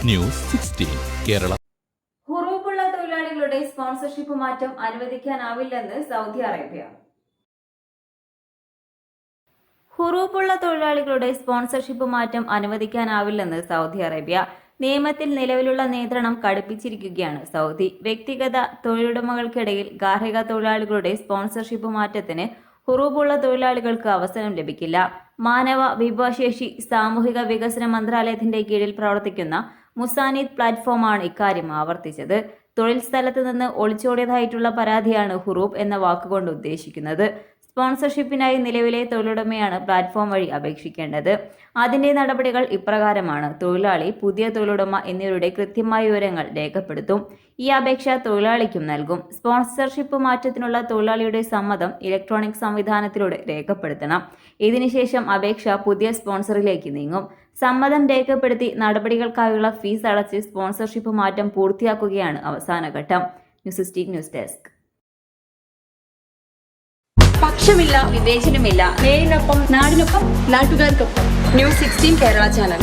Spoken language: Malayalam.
ന്യൂസ് 16 കേരള. ഹുറൂബുള്ള തൊഴിലാളികളുടെ സ്പോൺസർഷിപ്പ് മാറ്റം അനുവദിക്കാനാവില്ലെന്ന് സൗദി അറേബ്യ. ഹുറൂബുള്ള തൊഴിലാളികളുടെ സ്പോൺസർഷിപ്പ് മാറ്റം അനുവദിക്കാനാവില്ലെന്ന് സൗദി അറേബ്യ. നിയമത്തിൽ നിലവിലുള്ള നിയന്ത്രണം കടുപ്പിച്ചിരിക്കുകയാണ് സൗദി. വ്യക്തിഗത തൊഴിലുടമകൾക്കിടയിൽ ഗാർഹിക തൊഴിലാളികളുടെ സ്പോൺസർഷിപ്പ് മാറ്റത്തിന് ഹുറൂബുള്ള തൊഴിലാളികൾക്ക് അവസരം ലഭിക്കില്ല. മാനവ വിഭവശേഷി സാമൂഹിക വികസന മന്ത്രാലയത്തിന്റെ കീഴിൽ പ്രവർത്തിക്കുന്ന മുസാനിദ് പ്ലാറ്റ്ഫോമാണ് ഇക്കാര്യം ആവർത്തിച്ചത്. തൊഴിൽ സ്ഥലത്ത് നിന്ന് ഒളിച്ചോടിയതായിട്ടുള്ള പരാതിയാണ് ഹുറൂബ് എന്ന വാക്കുകൊണ്ട് ഉദ്ദേശിക്കുന്നത്. സ്പോൺസർഷിപ്പിനായി നിലവിലെ തൊഴിലുടമയാണ് പ്ലാറ്റ്ഫോം വഴി അപേക്ഷിക്കേണ്ടത്. അതിന്റെ നടപടികൾ ഇപ്രകാരമാണ്. തൊഴിലാളി, പുതിയ തൊഴിലുടമ എന്നിവരുടെ കൃത്യമായ വിവരങ്ങൾ രേഖപ്പെടുത്തും. ഈ അപേക്ഷ തൊഴിലാളിക്കും നൽകും. സ്പോൺസർഷിപ്പ് മാറ്റത്തിനുള്ള തൊഴിലാളിയുടെ സമ്മതം ഇലക്ട്രോണിക് സംവിധാനത്തിലൂടെ രേഖപ്പെടുത്തണം. ഇതിനുശേഷം അപേക്ഷ പുതിയ സ്പോൺസറിലേക്ക് നീങ്ങും. സമ്മതം രേഖപ്പെടുത്തി നടപടികൾക്കായുള്ള ഫീസ് അടച്ച് സ്പോൺസർഷിപ്പ് മാറ്റം പൂർത്തിയാക്കുകയാണ് അവസാന ഘട്ടം. News desk. പക്ഷമില്ല, വിവേചനമില്ല. നേരിനൊപ്പം, നാടിനൊപ്പം, നാട്ടുകാർക്കൊപ്പം. News 16 Kerala channel.